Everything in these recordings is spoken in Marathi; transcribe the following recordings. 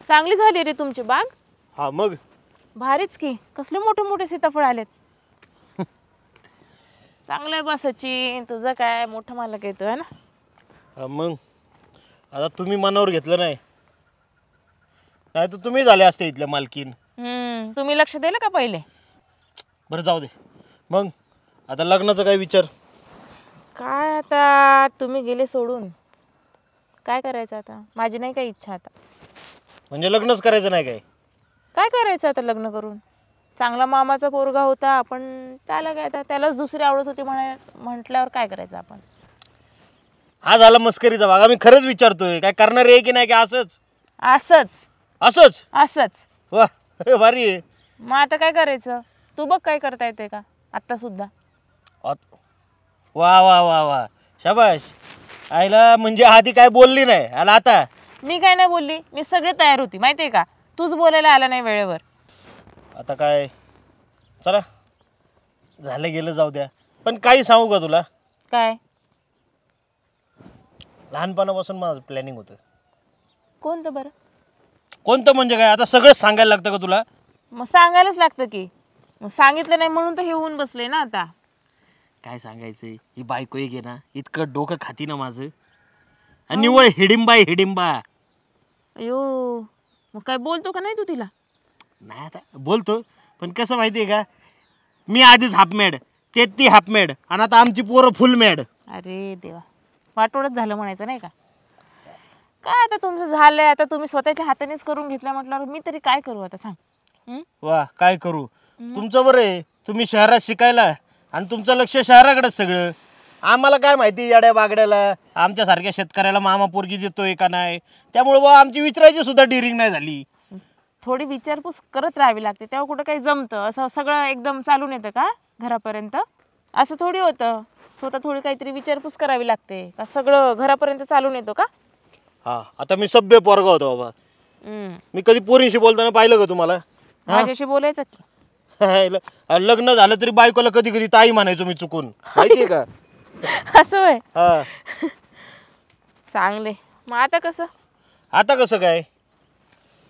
चांगली झाली रे तुमची बाग. हा मग भारीच की. कसले मोठे मोठे सीताफळ आलेत. चांगलंय बा सचिन, तुझं काय मोठा मालक येतोय ना. हा मग आता तुम्ही मनावर घेतलं नाही, नाही तर तुम्ही झाले असते इथल्या मालकीन. तुम्ही लक्ष दिलं का पहिले? बरं जाऊ दे. मग आता लग्नाचा काय विचार? काय आता तुम्ही गेले सोडून, काय करायचं आता? माझी नाही काही इच्छा आता. म्हणजे लग्नच करायचं नाही काय? काय करायचं आता लग्न करून? चांगला मामाचा पोरगा होता, आपण त्याला काय आता, त्यालाच दुसरी आवडत होती म्हटल्यावर काय करायचं आपण? हा झाला मस्करीचा भाग. आम्ही खरंच विचारतोय, काय करणार आहे की नाही, काय असंच? असंच असंच? असंच. वा भारी आहे. मग आता काय करायचं? तू बघ काय करता येते का आत्ता सुद्धा. वा वा वा वा शाबाश. आईला म्हणजे आधी काय बोलली नाही आणि आता? मी काय नाही बोलली, मी सगळे तयार होती माहिती आहे का. तूच बोलायला आला नाही वेळेवर. आता काय, चला झालं गेलं जाऊ द्या. पण काही सांगू का तुला? काय? लहानपणापासून माझं प्लॅनिंग होतं. कोणतं बरं? कोणतं म्हणजे काय? आता सगळंच सांगायला लागतं का तुला? मग सांगायलाच लागतं की. मग सांगितलं नाही म्हणून तर हे होऊन बसले ना आता. काय सांगायचं, ही बायको एक आहे ना, इतकं डोकं खाती ना माझं. आणि निवळ हिडिंबा आहे हिडिंबा. अयो, मग काय बोलतो का नाही तू तिला? नाही आता बोलतो, पण कसं माहिती आहे का, मी आधीच हाफ मॅड, ती हाफ मॅड, आणि आता आमची पोरं फुल मॅड. अरे देवा, वाटोळच झालं म्हणायचं नाही का. काय आता तुमचं झालंय, आता तुम्ही स्वतःच्या हातानेच करून घेतलं म्हटल्यावर मी तरी काय करू आता सांग. वा काय करू? तुमचं बरं आहे, तुम्ही शहरात शिकायला आणि तुमचं लक्ष शहराकडेच सगळं. आम्हाला काय माहिती येड्या बागड्याला, आमच्यासारख्या शेतकऱ्याला मामा पोरगी देतोय का नाही, त्यामुळे बा आमची विचारायची सुद्धा डिरिंग नाही झाली. थोडी विचारपूस करत राहावी लागते, तेव्हा कुठं काही जमतं. असं सगळं एकदम चालून येतं का घरापर्यंत? असं थोडी होतं. स्वतः थोडी काहीतरी विचारपूस करावी लागते का सगळं घरापर्यंत चालून येतो का? हा आता मी सभ्य पोरगा होतो बाबा. मी कधी पोरींशी बोलताना पाहिलं का तुम्हाला? माझ्याशी बोलायचं की. लग्न झालं तरी बायकोला कधी कधी ताई म्हणायचो मी चुकून, माहितीये का? असं होय? हा. चांगले. मग आता कसं? आता कसं काय,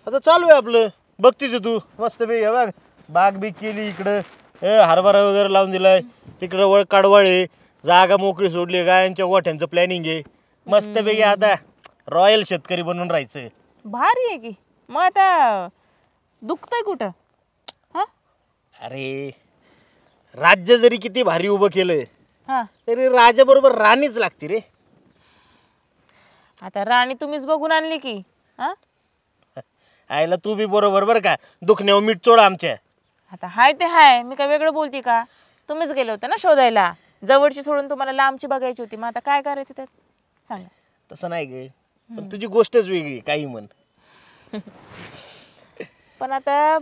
आता चालू आहे आपलं. बघतीच तू मस्त बे बघ, बाग बी केली इकडं, हरभरा वगैरे लावून दिलाय, तिकडं वळ काढवळ आहे, जागा मोकळी सोडली, गायांच्या गोठ्यांचं प्लॅनिंग आहे मस्त पैकी. आता रॉयल शेतकरी बनून राहायचं. भारी आहे की. मग आता दुखतंय कुठं? हा, अरे राज्य जरी किती भारी उभं केलंय हा, तरी राजाबरोबर राणीच लागते रे. आता राणी तुम्हीच बघून आणली की. हा, आयला तू बी बरोबर बरं का, दुखण्यावर मीठ चोळ आमच्या. आता हाय ते हाय, मी काय वेगळं बोलते का? तुम्हीच गेले होते ना शोधायला, जवळची सोडून तुम्हाला लांबची बघायची होती. मग आता काय करायचं त्यात सांगा. तसं नाही ग, पण तुझी गोष्टच वेगळी काही म्हण. पण आता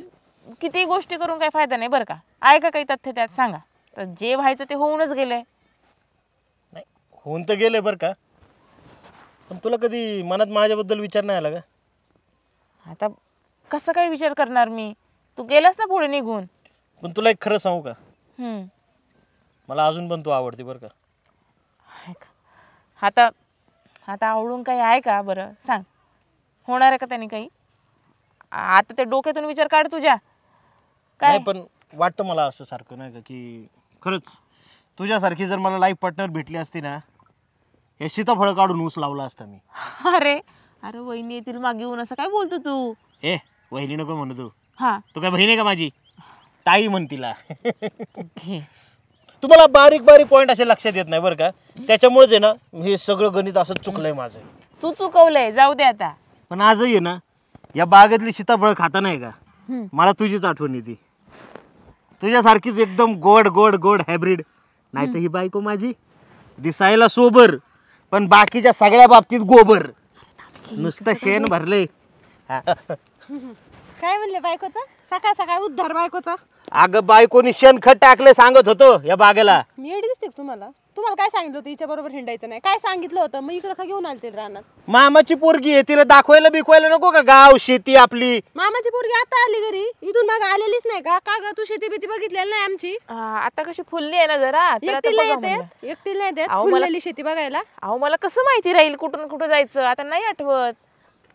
किती गोष्टी करून काही फायदा नाही बरं का. आहे का काही तथ्य त्यात सांगा. तर जे व्हायचं ते होऊनच गेलंय. नाही होऊन तर गेलंय बरं का, पण तुला कधी मनात माझ्याबद्दल विचार नाही आला का? आता कसं काय विचार करणार मी? तू गेलास ना पुढे निघून. पण तुला एक खरं सांगू का, मला अजून पण तू आवडते बरं का. आहे का? आता आता आवडून काही आहे का बरं सांग. होणार आहे का त्याने काही? आता ते डोक्यातून विचार काढ तुझ्या. काय नाही पण वाटतं मला असं सारखं नाही का, की खरंच तुझ्यासारखी जर मला लाईफ पार्टनर भेटली असती ना, हे सीताफळ काढून ऊस लावला असता मी. अरे अरे वहिनी येतील मागे येऊन असं काय बोलतो तू? ए वहिनी नको म्हणू तू. हा, तू काय बहीण आहे का माझी? ताई म्हण तिला. घे. तुम्हाला बारीक बारीक पॉईंट असे लक्षात येत नाही बरं का, त्याच्यामुळेच आहे ना हे सगळं गणित असं चुकलंय माझं. तू चुकवलंय, जाऊ दे आता. पण आजही आहे ना, या बागेतली सीताफळ खाता नाही का, मला तुझीच आठवण येते. तुझ्यासारखीच एकदम गोड गोड गोड हायब्रिड. नाही तर ही बायको माझी दिसायला सोबर, पण बाकीच्या सगळ्या बाबतीत गोबर, नुसतं शेण भरले. काय म्हणले बायकोचा? सकाळ सकाळ उद्धार बायकोचा. अगं बायकोनी शेणखत टाकले सांगत होतो या बागेला. मी एवढी दिसते का तुम्हाला? तुम्हाला काय सांगितलं होतं हिच्या बरोबर हिंडायचं नाही? काय सांगितलं होतं? मग इकडं का घेऊन आलते रानात? मामाची पोरगी आहे, तिला दाखवायला बिकवायला नको का गाव शेती आपली? मामाची पोरगी आता आली घरी, इथून मागे आलेलीच नाही का? का ग तू शेती बिती बघितलेली नाही आमची? आता कशी फुलली आहे ना जरा, तर आता एकटीला बघा म्हणलं. येते, एकटीला येते अहो, मला- फुललेली शेती बघायला. अहो मला कसं माहिती राहील कुठून कुठं जायचं, आता नाही आठवत.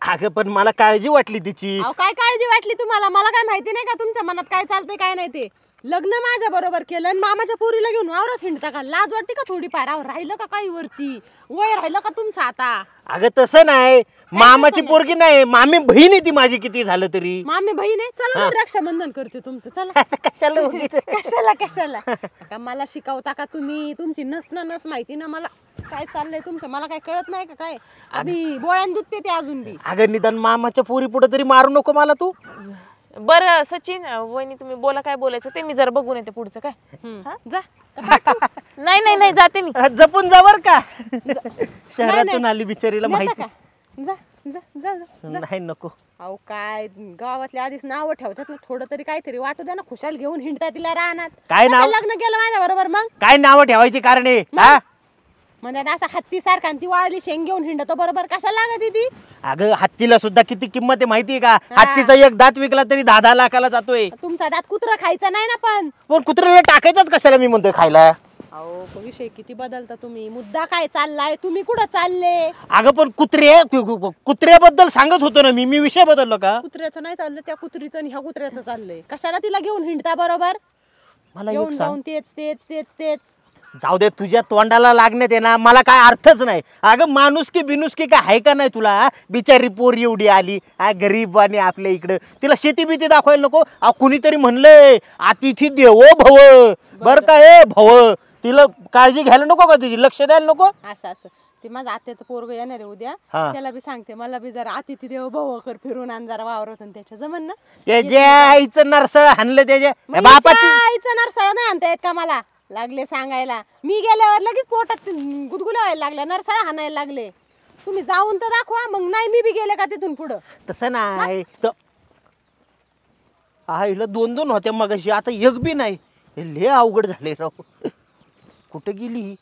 अगं पण मला काळजी वाटली तिची. अहो काय काळजी वाटली तुम्हाला? मला काय माहिती नाही का तुमच्या मनात काय चालतंय काय नाही ते. लग्न माझ्या बरोबर केलं आणि मामाच्या पोरीला घेऊन वावरात हिंडता का? लाज वाटते का थोडीफार? अहो राहिलं का काही वरती? वय राहिलं का तुमचं आता? अगं तसं नाही, मामाची पोरगी नाही, मामी बहीण आहे ती माझी किती झालं तरी. मामी बहीण आहे. चला बरं, रक्षाबंधन करते तुमचं. चला. कशाला उगीच? कशाला कशाला का मला शिकवता का तुम्ही? तुमची नस माहिती ना मला काय चाललंय तुमचं. मला काय कळत नाही का काय? आणि बोळ्यान दूध पिते अजून बी. अगं निदान मामाच्या पोरी पुढे तरी मारू नको मला तू. बरं सचिन वहिनी तुम्ही बोला काय बोलायचं ते मी जरा बघून येते पुढचं काय. हा? जा. नाही नाही नाही जाते मी. जपून जा बर का. शहरातून आली बिचारीला नेता माहिती. का? जा जा जा जा. नाही नको. अहो काय गावातले आधीच नाव ठेवतात ना, थोडं तरी काहीतरी वाटू द्या ना. खुशाल घेऊन हिंडता तिला राहणार. काय नाव? लग्न केलं माझ्या बरोबर मग काय नाव ठेवायची कारण आहे हा? म्हणजे असं हत्ती सारखा ती वाळली शेंग घेऊन हिंडतो बरोबर. कशाला लागत ती? अगं हत्तीला सुद्धा किती किंमत आहे माहितीये का? हत्तीचा एक दात विकला तरी 10-10 लाखाला जातोय. तुमचा दात कुत्रा खायचा नाही ना पण कुत्र्याला टाकायचंच कशाला मी म्हणतोय खायला. अहो विषय किती बदलता तुम्ही. मुद्दा काय चाललाय? तुम्ही कुठं चालले? अगं पण कुत्र्याबद्दल सांगत होतो ना मी विषय बदललो का? कुत्र्याचं नाही चाललं, त्या कुत्रीचं आणि ह्या कुत्र्याचं चाललंय. कशाला तिला घेऊन हिंडता बरोबर? मला येऊन एक सांग, जाऊन तेच तेच तेच तेच. जाऊ दे तुझ्या तोंडाला लागण्यात आहे ना, मला काय अर्थच नाही. अगं माणुसकी बिनुसकी काय आहे का नाही तुला? बिचारी पोर एवढी आली गरीब आणि आपल्या इकडं तिला शेती बिती दाखवायला नको? कुणीतरी म्हणलंय अतिथी देवो भव. बर का हे भव, तिला काळजी घ्यायला नको का? तिची लक्ष द्यायला नको? असं असं ते माझं आत्याचं पोरग येणार आहे उद्या. हा. त्याला बी सांगते मला बी जरा अतिथी देव भाऊ कर फिरून आण जरा वावरातून. त्याच्या जमन ना? त्याच्या आईचं नरसळ हाणलं त्याच्या मग बापाची. हिच्या आईचं नरसळ नाही आणता येत का मला? लागले सांगायला. मी गेल्यावर लगेच पोटात गुदगुल्या व्हायला लागल्या, नरसळ हाणायला लागले. तुम्ही जाऊन तर दाखवा. मग नाही मी बी गेले का तिथून पुढं? तसं नाही तर आईला 2-2 होत्या मगाशी, आता एक बी नाही. हे लय अवघड झाले राव. कुठं गेली?